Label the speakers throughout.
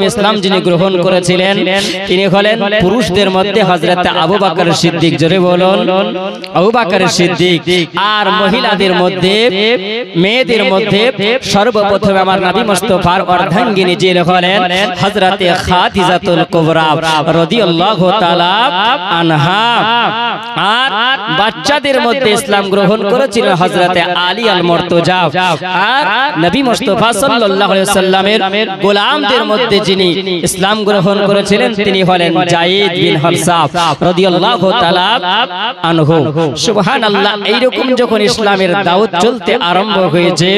Speaker 1: ইসলাম যিনি গ্রহণ করেছিলেন তিনি হলেন পুরুষদের মধ্যে হযরত আবু বকর সিদ্দিক। জোরে বলুন আবু বকর সিদ্দিক। আর মহিলাদের মধ্যে মেয়েদের মধ্যে সর্বপ্রথম আমার নবী মুস্তাফার অর্ধাঙ্গিনী যিনি হলেন হযরত খাদিজাতুল কুবরা রাদিয়াল্লাহু তাআলা আনহা। আর বাচ্চাদের মধ্যে ইসলাম গ্রহণ করেছিলেন হযরত আলী আল মুর্তজা। আর নবী মুস্তাফা সাল্লাল্লাহু আলাইহি ওয়াসাল্লামের গোলামদের মধ্যে যিনি ইসলাম গ্রহণ করেছিলেন তিনি হলেন যায়েদ বিন হারসা রাদিয়াল্লাহু তাআলা আনহু। সুবহানাল্লাহ। এইরকম যখন ইসলামের দাওয়াত চলতে আরম্ভ হয়েছে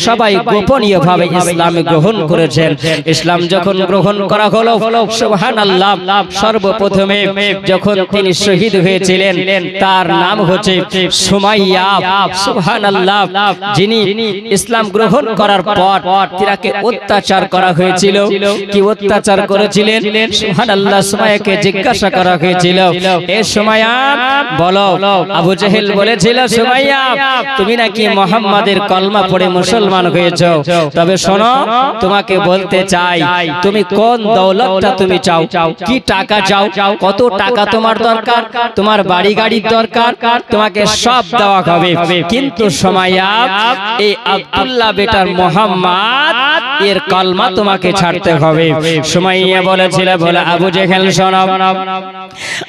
Speaker 1: সবাই গোপনীয়ভাবে ইসলাম গ্রহণ করেছেন। ইসলাম যখন গ্রহণ করা হলো সুবহানাল্লাহ সর্বপ্রথমে যখন তিনি শহীদ হয়েছিলেন তার নাম হচ্ছে সুমাইয়া। সুবহানাল্লাহ। যিনি ইসলাম গ্রহণ করার পর তাকে অত্যাচার করা হয়েছিল। কি অত্যাচার করেছিলেন? সুবহানাল্লাহ। সুমাইয়াকে জিজ্ঞাসা করা হয়েছিল, এ সুমাইয়া বলো, আবু জেহেল বলেছিল সুমাইয়া তুমি নাকি মুহাম্মাদের কলমা পড়ে মুসলমান হয়েছো, তবে শোনো তোমাকে বলতে চাই তুমি কোন দৌলতটা তুমি চাও, কি টাকা চাও, কত টাকা তোমার দরকার, তোমার বাড়ি গাড়ির দরকার, তোমাকে সব দেওয়া হবে, কিন্তু সুমাইয়া এই আব্দুল্লাহ বেটার মুহাম্মদ এর কলমা তোমাকে ছাড়তে হবে। সুমাইয়া বলেছিল বলে আবু জেহেল শোনো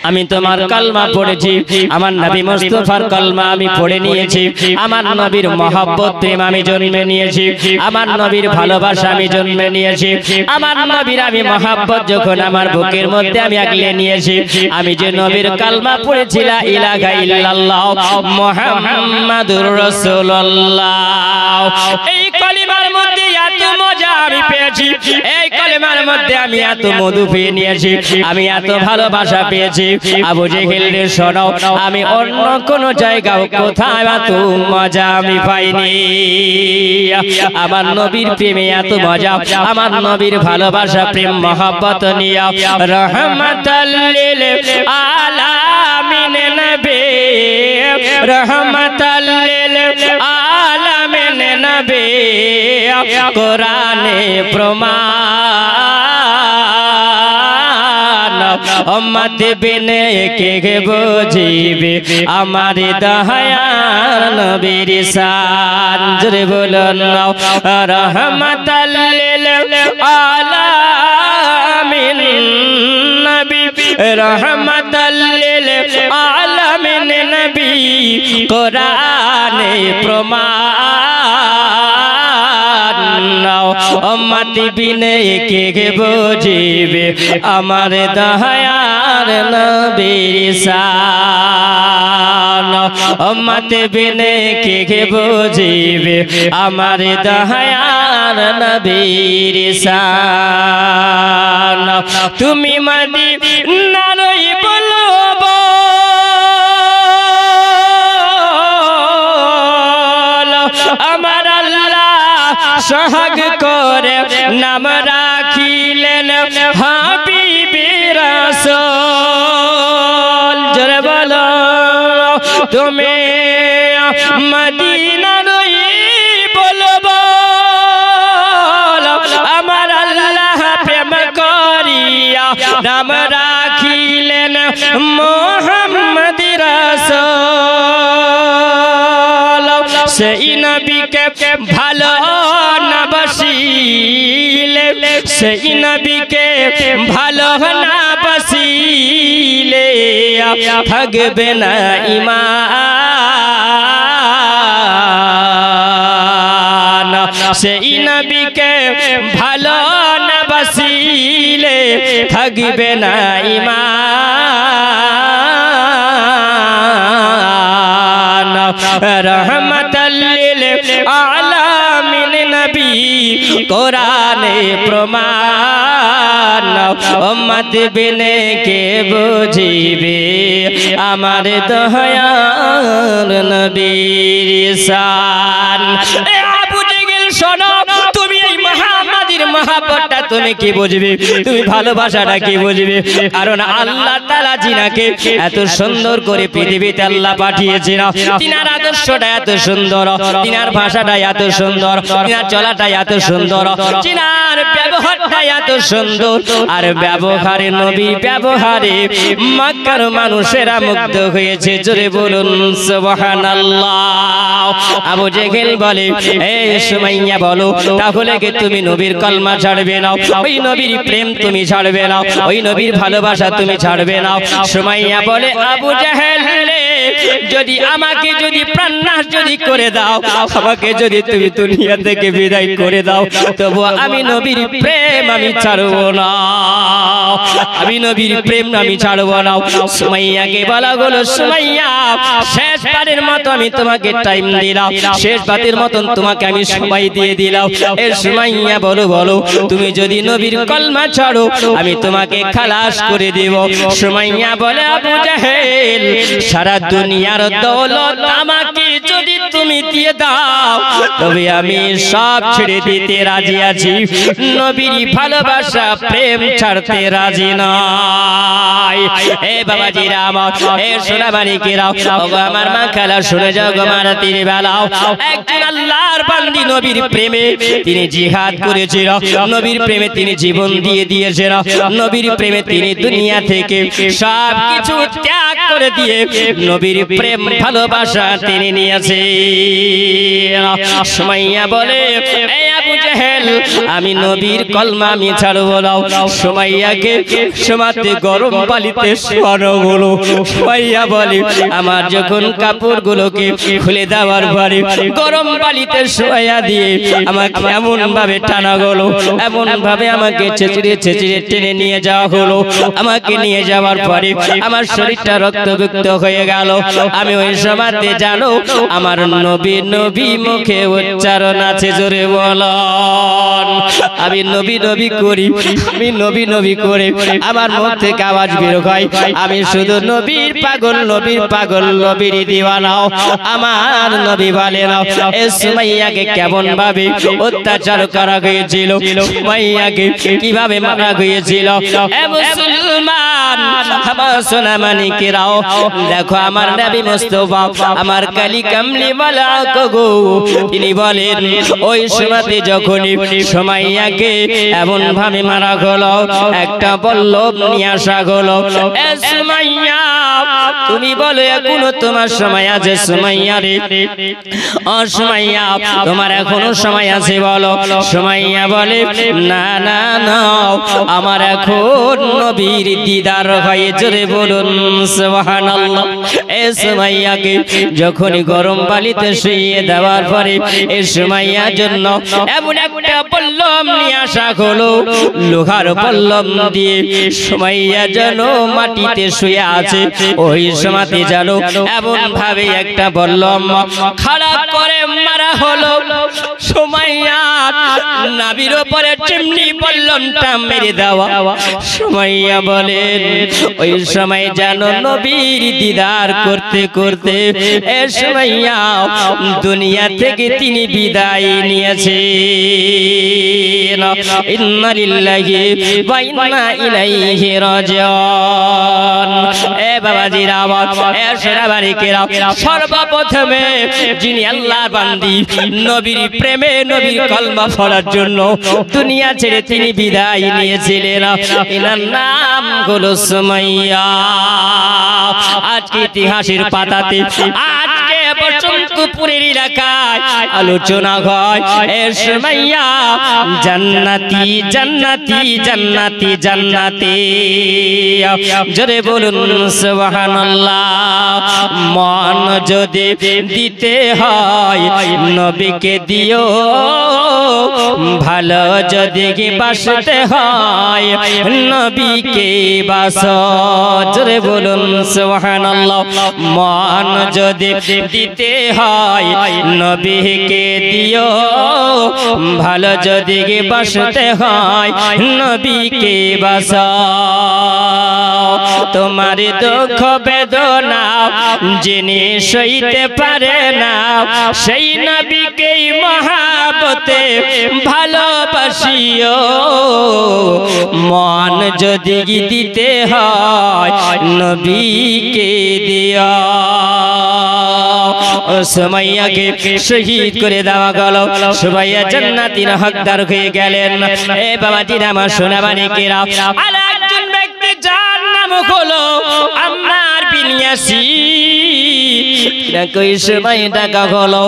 Speaker 1: আমি তোমার কলমা পড়েছি, আমার নবী মুস্তাফার কলমা আমি পড়ে নিয়েছি, আমার নবীর মহব্বত প্রেম আমি জন্মে নিয়েছি, আমার নবীর ভালোবাসা আমি জন্মে নিয়েছি, আমার নবীর আমি মহব্বত যখন আমার বুকের মধ্যে আমি আগলে নিয়েছি, আমি যে নবীর কলমা পড়েছি লা ইলাহা ইল্লাল্লাহ মুহাম্মাদুর রাসূলুল্লাহ, এই কলিমার মধ্যে এত মজা আমি পেয়েছি, এই কলিমার মধ্যে আমি এত মধু পেয়ে নিয়েছি, আমি এত ভালোবাসা পেয়েছি। আবু জেহেল রে শোনো আমি অন্য কোন জায়গায় কোথাও এত মজা আমি পাইনি। আমার নবীর প্রেমে এত মজা, আমার নবীর ভালোবাসা প্রেম মহব্বত নিয়া রহমাতাল লিল আলামিন নবী, রহমাতাল লিল আলামিন নবী কোরআনে প্রমাণ, উম্মত বিনে কে বুঝিবে আমার দয়ার নবীর শান। জোরে বলুন রহমাতাল লিল আলামিন নবী, রহমাতাল লিল আলামিন নবী কোরআনে প্রমাণ, উম্মত বিনে কে বুঝিবে আমার দয়ার নবীর শান, উম্মত বিনে কে বুঝিবে আমার দয়ার নবীর শান। তুমি মদিনার বলবো আমার সোহাগ করে নাম রাখিলেন হাবিবে রাসূল। জোরে বলো তুমি মদিনার বলবো আমার আল্লাহ প্রেম করিয়া নাম রাখিলেন মুহাম্মদ রাসূল। সেই নবীকে ভালো না বাসিলে, সেই নবীকে ভালো না বাসিলে থাকবে না ঈমান, সেই নবীকে ভালো না বাসিলে থাকবে না ঈমান। রহমাতাল লিল আলামিন নবী কোরআনে প্রমাণ, উম্মত বিনে কে বুঝিবে আমার দয়ার নবীর শান। আবু জেহেল শোনো তুমি এই মুহাম্মাদের মহব্বতটা তুমি কি বুঝবে, তুমি ভালোবাসাটা কি বুঝবে? কারণ আল্লাহ তাআলা জিনাকে এত সুন্দর করে পৃথিবীতে আল্লাহ পাঠিয়েছে না, তিনার আদর্শটা এত সুন্দর, তিনার ভাষাটা এত সুন্দর, তিনার চলাটা এত সুন্দর, তিনার ব্যবহারটা এত সুন্দর। আর ব্যবহারে নবী ব্যবহারে মক্কার মানুষেরা মুগ্ধ হয়েছে। জোরে বলুন সুবহানাল্লাহ। আবু জেহেল বলে, এই সুমাইয়া বলো, তাহলে কি তুমি নবীর কলমা ছাড়বে না? ওই নবীর প্রেম তুমি ছাড়বে না? ওই নবীর ভালোবাসা তুমি ছাড়বে না? সুমাইয়া বলে, আবু জেহেল যদি আমাকে যদি প্রাণনাশ যদি করে দাও, আমাকে যদি তুমি দুনিয়া থেকে বিদায় করে দাও, তবু আমি নবীর প্রেম আমি ছাড়বো না, আমি নবীর প্রেম আমি ছাড়বো না। সুমাইয়াকে বলা হলো, সুমাইয়া শেষবারের মতো আমি তোমাকে টাইম দিলাম, শেষবারের মতন তোমাকে আমি সময় দিয়ে দিলাম। এ সুমাইয়া বলো বলো, তুমি যদি নবীর কলমা ছাড়ো আমি তোমাকে খালাস করে দেব। সুমাইয়া বলে, আবু জেহেল সারা দুনিয়ার দৌলত আমাকে যদি তুমি দিয়ে দাও, তবে আমি সব ছেড়ে দিতে রাজি আছি, নবীর ভালোবাসা প্রেম ছাড়তে রাজি নয়। এ বাবাজিরা আমার, এ সোনামানিকেরা, ওগো আমার মা খালা শুনে যাও গো মারা, তিনি বেলাও একজন আল্লাহর বান্দি নবীর প্রেমে তিনি জিহাদ করেছিল, নবীর প্রেমে তিনি জীবন দিয়ে দিয়েছেন, নবীর প্রেমে তিনি দুনিয়া থেকে সব কিছু ত্যাগ করে দিয়ে নবীর প্রেম ভালোবাসা তিনি নিয়েছেন। সুমাইয়া বলে, এই আবু জেহেল আমি নবীর কলমা আমি ছাড়বো না। সুমাইয়াকে সমাতে গরম পানিতে শোয়ানো হলো। সুমাইয়া বলে, আমার যখন কাপড়গুলোকে খুলে দেওয়ার পরে গরম পানিতে শোয়া দিয়ে আমাকে এমন ভাবে টানা হলো, এমন ভাবে আমাকে ছেঁচড়ে ছেঁচড়ে টেনে নিয়ে যাওয়া হলো। আমাকে নিয়ে যাওয়ার পরে আমার শরীরটা রক্তযুক্ত হয়ে গেল। আমি ওই সমাতে জানো আমার নবী নবী মুখে উচ্চারণ আছে, জোরে বলুন। আমি নবী নবী করি, আমি নবী নবী করে আমার মুখ থেকে আওয়াজ বের হয়, আমি শুধু নবীর পাগল, নবীর পাগল, নবীর দিওয়ানা। আমার নবী বলেন, এ সুমাইয়াকে কেমন ভাবে অত্যাচার করা হয়েছিল, সুমাইয়াকে কিভাবে মারা হয়েছিল। এ মুসলমান আমার সোনামানিকেরাও, দেখো আমার নবী মুস্তাফা আমার কালি কামলি ওয়ালা গো, তিনি বলেন ওই সময়তে যখন সুমাইয়াকে এমন ভাবে মারা হলো, একটা পল্লব নিয়ে আসা হলো। এ সুমাইয়া তুমি বলো এখনো তোমার সময় আছে? সুমাইয়া রে, ও সুমাইয়া তোমার এখনো সময় আছে বলো। সুমাইয়া বলে, না না না, আমার এখন নবীর দিদার হয়ে, জোরে বলুন সুবহানাল্লাহ। এ সুমাইয়াকে যখন গরম পানিতে শুইয়ে দেওয়ার পরে এ সুমাইয়ার জন্য এমন একটা পল্লব নিয়ে আসা হলো, লোহার পল্লব দিয়ে সুমাইয়া যেন মাটিতে শুয়ে আছে। ওই সময়তে যেন এমন ভাবে একটা পল্লব খাড়া করে মারা হলো। সুমাইয়া নাভির উপরে চিমনি পল্লবটা মেরে দেওয়া। সুমাইয়া বলেন, ওই সময় যেন নবীর দিদার করতে করতে এ সুমাইয়া দুনিয়া থেকে তিনি বিদায় নিয়েছেন। ইন্না লিল্লাহি ওয়া ইন্না ইলাইহি রাজিউন। এ বাবাজিরা আমার, এ সোনামানিকেরা, সর্বপ্রথমে যিনি আল্লাহর বান্দি নবীর প্রেমে নবীর কলমা পড়ার জন্য দুনিয়া ছেড়ে তিনি বিদায় নিয়েছিলেন, এনার নাম হলো সুমাইয়া। আজকে ইতিহাসের পাতাতে আজকে বসন্তপুরের এলাকায় আলোচনা হয়, এ সুমাইয়া জান্নাতি জান্নাতি জান্নাতি জান্নাতি, জোরে বলুন সুবহানাল্লাহ। মন যদি দিতে হয় নবীকে দিও, ভালো যদি বাসতে হয় নবীকে বাসো, জোরে বলুন সুবহানাল্লাহ। মন যদি দিতে হয় হয় নবীকে দিও, ভালো যদি বাসতে হয় নবীকে বাঁচাও। তোমার দুঃখ বেদনা যিনি সইতে পারে না, সেই নবীকে মহাব্বতে ভালোবাসিও। মন যদি দিতে হয় নবীকে দিও। সুমাইয়াকে শহীদ করে দেওয়া গেল, সুমাইয়া জান্নাতীর হকদার হয়ে গেলেন। এ বাবাজিরা আমার সোনা মানিকেরা, আর একজন ব্যক্তি যার নাম হলো আম্মার বিন ইয়াসির, কই সময় ডাকা হলো,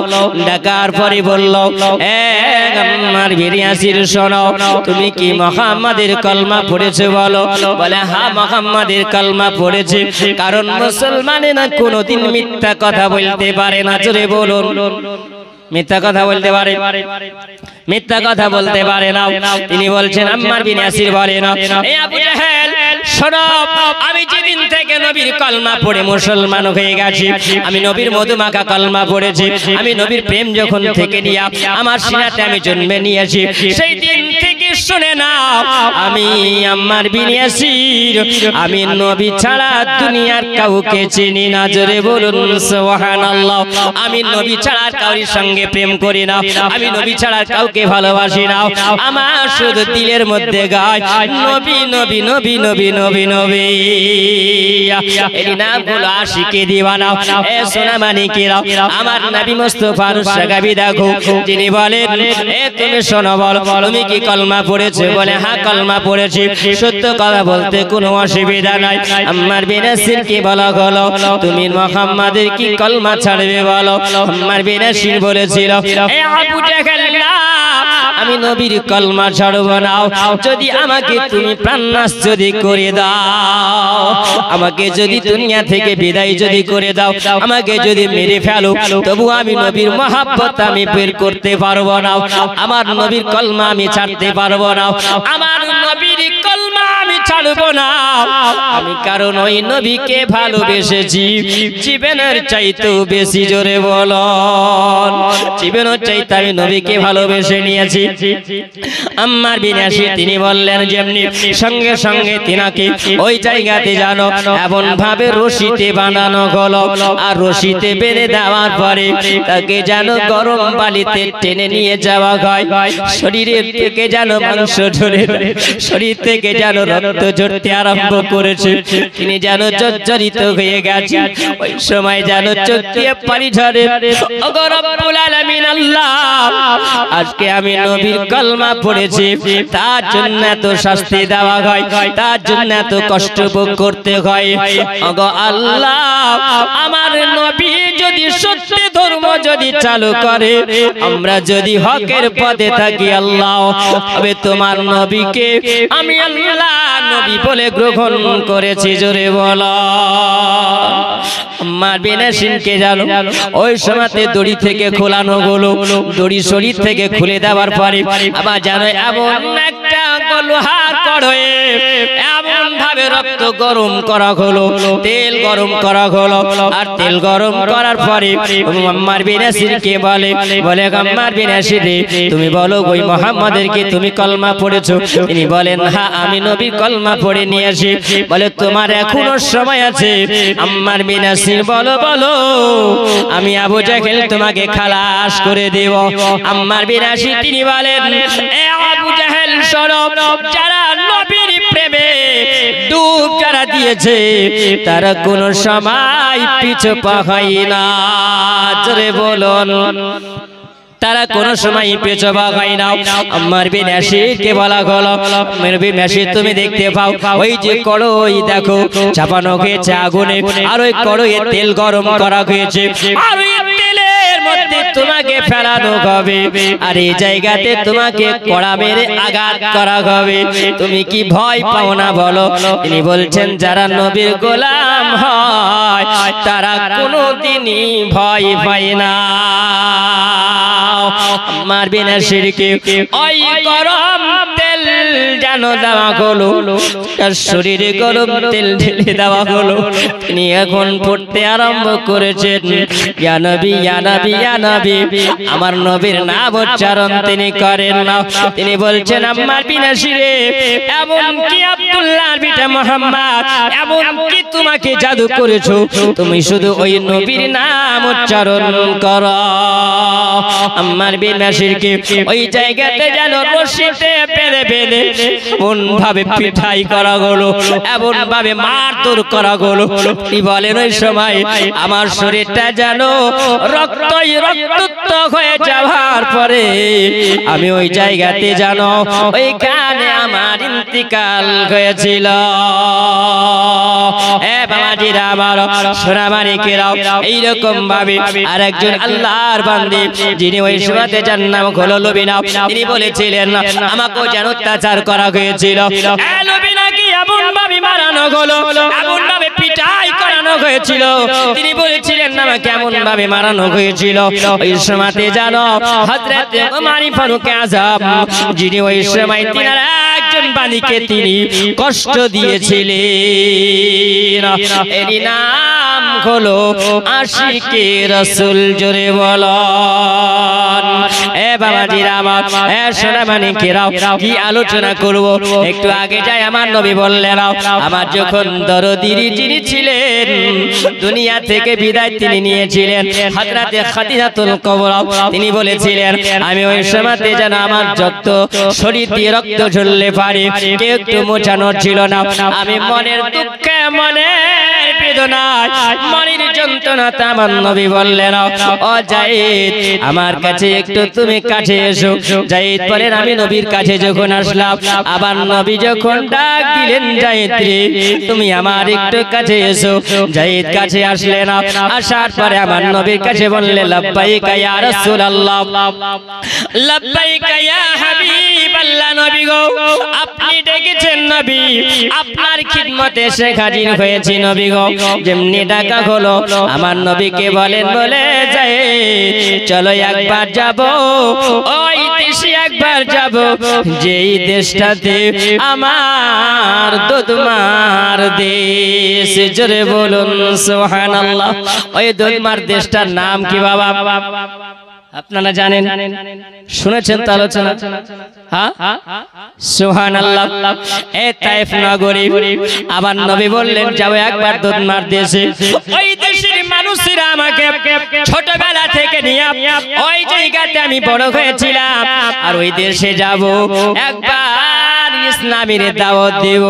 Speaker 1: ডাকার পরে বলল, এ আম্মার বিন ইয়াসির শোনো, তুমি কি মুহাম্মাদের কলমা পড়েছো বলো? বলে হ্যাঁ মুহাম্মাদের কলমা পড়েছি। কারণ মুসলমানেরা কোনোদিন মিথ্যা কথা বলতে পারে না। জোরে বলুন, মিথ্যা কথা বলতে পারে? মিথ্যা কথা বলতে পারে না। তিনি বলছেন, আম্মার বিন ইয়াসির বলেন, এ আবু জাহেল শোনো, আমি যেদিন থেকে নবীর কলমা পড়ে মুসলমান হয়ে গেছি, আমি নবীর মধুমাখা কলমা পড়েছি, আমি নবীর প্রেম যখন থেকে নিয়ে আমার সিনাতে আমি জন্মে নিয়েছি, সেই দিন থেকে শুনে নাও, আমি আম্মার বিন ইয়াসির আমি নবী ছাড়া দুনিয়ার কাউকে চিনি না। জোরে বলুন সুবহানাল্লাহ। আমি নবী ছাড়া কারোর সঙ্গে প্রেম করি না, আমি নবী ছাড়া কাউকে ভালোবাসি না। আমার শুধু দিলের মধ্যে গায় নবী নবী নবী নবী নবী নবী। এই নাম হলো আশিকে দিওয়ানা। এ সোনা মানিকেরা, আমার নবী মুস্তাফার সাহাবী দেখো, যিনি বলেন, এ তুমি শোনো, বলো তুমি কি কলমা পড়েছো? বলে হ্যাঁ কলমা পড়েছি। সত্য কথা বলতে কোনো অসুবিধা নাই। আম্মার বিন ইয়াসিরকে বলা হলো, তুমি মুহাম্মাদের কি কলমা ছাড়বে বলো? আম্মার বিন ইয়াসির বলেছিল, এ আবু জাহেল না, আমি নবীর কলমা ছাড়ব না যদি আমাকে তুমি প্রাণনাশ যদি করে দাও, আমাকে যদি দুনিয়া থেকে বিদায় যদি করে দাও, আমাকে যদি মেরে ফেলো, তবু আমি নবীর মহব্বত আমি বের করতে পারবো না, আমার নবীর কলমা আমি ছাড়তে পারবো না, আমার নবীর কলমা আমি ছাড়বো না। আমি কারণ ওই নবীকে ভালোবেসেছি জীবনের চাইতেও বেশি। জোরে বলো, জীবনের চাইতে আমি নবীকে ভালোবেসে নিয়েছি। আম্মার বিন ইয়াসির তিনি বললেন, যেমনি সঙ্গে সঙ্গে তিনাকে ওই জায়গাতে জানো এমন ভাবে রশিতে বাঁধানো হলো, আর রশিতে বেঁধে দেওয়ার পরে তাকে যেন গরম বালিতে টেনে নিয়ে যাওয়া হয়। শরীরের থেকে যেন মাংস ঝরে, শরীর থেকে যেন রক্ত ঝরতে আরম্ভ করেছে, তিনি যেন জর্জরিত হয়ে গেছে। ওই সময় যেন চোখ দিয়ে পানি ঝরে। ওগো রব্বুল আলামিন আল্লাহ, আজকে আমি নবীর কলমা পড়েছি, তার জন্য এত শাস্তি দেওয়া হয়, তার জন্য এত কষ্ট ভোগ করতে হয়। ওগো আল্লাহ, আমার নবী যদি সত্যি ধর্ম যদি চালু করে, আমরা যদি হকের পথে থাকি আল্লাহ, তবে তোমার নবীকে আমি আল্লাহ নবী বলে গ্রহণ করেছি। জোরে বলো। আম্মার বিন ইয়াসিরকে জানো ওই সময়তে দড়ি থেকে খোলানো হলো, দড়ি শরীর থেকে খুলে দেওয়ার পরে আবার জানো এমন একটা লোহার কড়াইয়ে এমন ভাবে রক্ত গরম করা হলো, তেল গরম করা হলো, আর তেল গরম করার পরে আম্মার বিন ইয়াসিরকে বলে, আম্মার বিন ইয়াসির তুমি বলো ওই মুহাম্মাদের কি তুমি কলমা পড়েছো? তিনি বলেন হ্যাঁ আমি নবীর কলমা পড়ে নিয়েছি। বলে তোমার এখনো সময় আছে। আম্মার বিন ইয়াসির বলো বলো, আমি আবু জাহেল তোমাকে খালাস করে দেব। আম্মার বিন ইয়াসির তিনি বলেন, এ আবু জাহেল শোনো, যারা নবীর প্রেমে ডুব যারা দিয়েছে তারা কোনো সময় পিছু পা হয় না। জোরে বলুন, তারা কোনো সময় পিছু পা হয় না। আম্মার বিন ইয়াসিরকে বলা হলো, আম্মার বিন ইয়াসির তুমি দেখতে পাও ওই যে কড়াই দেখো চাপানো হয়েছে আগুনে, আর ওই কড়াইয়ে তেল গরম করা হয়েছে, আর ওই তেলের মধ্যে তোমাকে ফেলানো হবে, আর এই জায়গাতে তোমাকে কড়া মেরে আঘাত করা হবে। তুমি কি ভয় পাও না বলো? তিনি বলছেন যারা নবীর গোলাম হয় তারা কোনোদিনই ভয় পায় না। আম্মার বিন ইয়াসিরকে ওই গরম তেল যেন দেওয়া হলো, তার শরীরে গরম তেল ঢেলে দেওয়া হলো। তিনি এখন পড়তে আরম্ভ করেছেন, ইয়া নবী ইয়া নবী ইয়া নবী। আমার নবীর নাম উচ্চারণ তিনি করেন না, তিনি বলছেন আম্মার বিনাশী রে, এমন কি আব্দুল্লাহর বিটা মুহাম্মদ, এমন কি তোমাকে জাদু করেছো, তুমি শুধু ওই নবীর নাম উচ্চারণ করো। আম্মার বিনাশীকে ওই জায়গাতে যেন রশিতে বেঁধে বেঁধে এমন ভাবে পিঠাই করা হলো, এমন ভাবে মারধর করা হলো। কি বলেন ওই সময় আমার শরীরটা যেন রক্তই রক্তাক্ত হয়ে যাওয়ার পরে আমি ওই জায়গাতে যেন ওইখানে আমার ইন্তিকাল হয়েছিল। বাবাজিরা আমার সোনামানিকেরাও, এইরকম ভাবে আরেকজন আল্লাহর বান্দী যিনি ওই সুরাতে যার নাম হলো লুবিনা, তিনি বলেছিলেন আমাকেও যেন অত্যাচার করা হয়েছিল। লুবিনাকে এমন ভাবে মারানো হলো, এমন ভাবে পিটাই করানো হয়েছিল। তিনি বলেছিলেন আমাকে এমন ভাবে মারানো হয়েছিল। ওই সময়তে জানো হযরত ওমর ফারুক আযম যিনি ওই সময় তিনার একজন বাণীকে তিনি কষ্ট দিয়েছিলেন, এর নাম হলো আশিকে রাসূল। জোরে বলুন। বাবাজিরা আমার, সোনামানিকেরাও, কি আলোচনা করব একটু আগে যাই। আমার নবী বললেন আমার যখন দরদী যিনি ছিলেন দুনিয়া থেকে বিদায় তিনি নিয়েছিলেন, হযরত খাদিজাতুল কুবরা, তিনি বলেছিলেন আমি ওই সময়তে যেন আমার যত শরীর দিয়ে রক্ত ঝরলে পারে কেউ একটু মোছানোর ছিল না। আমি মনের দুঃখে, মনের বেদনায়, মনের যন্ত্রণাতে আমার নবী বললেন ও যায়েদ আমার কাছে একটু তুমি কাছে এসো। যায়েদ বলেন আমি নবীর কাছে যখন আসলাম, আবার নবী যখন ডাক দিলেন যায়েদ রে তুমি আমার একটু কাছে এসো। যায়েদ কাছে আসলেন, আসার পরে আমার নবীর কাছে বললেন লাব্বাইকা ইয়া রাসূলুল্লাহ, লাব্বাইকা ইয়া হাবিবাল্লাহ। নবী গো আপনি ডেকেছেন, নবী আপনার খিদমতে এসে হাজির হয়েছি। নবী গো যেমনি ডাকা হলো আমার নবীকে বলেন বলে যায় চলো একবার যাব ওই দেশে, একবার যাব যেই দেশটাতে আমার দুধমার দেশ। জোরে বলুন সুবহানাল্লাহ। ওই দুধমার দেশটার নাম কি বাবা? আপনারা জানেন, শুনেছেন তো আলোচনা? হ্যাঁ সুবহানাল্লাহ। এই তায়েফ নগরী আবার নবী বললেন যাও একবার দুধমার দেশে। ওই দেশের মানুষেরা আমাকে ছোটবেলা থেকে নিয়ে ওই জায়গাতে আমি বড় হয়েছিলাম, আর ওই দেশে যাব একবার ইসলামের দাওয়াত দেব।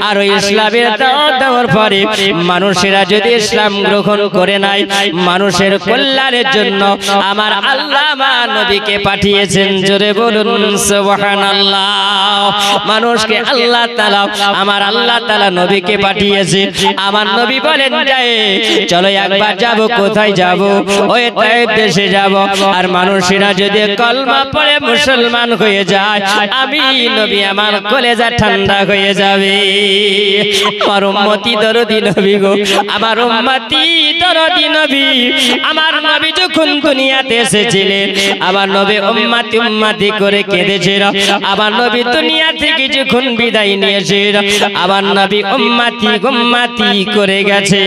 Speaker 1: আর ওই ইসলামের দাওয়াত দেওয়ার পরে মানুষেরা যদি ইসলাম গ্রহণ করে নাই, মানুষের কল্যাণের জন্য আমার আল্লাহ আমার নবীকে পাঠিয়েছেন। জোরে বলুন সুবহানাল্লাহ। মানুষকে আল্লাহ তাআলা, আমার আল্লাহ তাআলা নবীকে পাঠিয়েছে। আমার নবী বলেন যায় চলো একবার যাব। কোথায় যাব? ওই তায়েফ দেশে যাব। আর মানুষেরা যদি কলমা পড়ে মুসলমান হয়ে যায়, আমি নবী আমার কলেজা ঠান্ডা হয়ে যাবে। আমার উম্মতি দরদি নবী গো, আমার উম্মতি দরদি নবী। আমার নবী যখন দুনিয়াতে এসেছিলেন, আমার নবী উম্মতি উম্মতি করে কেঁদেছিল। আমার নবী দুনিয়া থেকে যখন বিদায় নিয়েছিল, আমার নবী উম্মতি উম্মতি করে গেছে।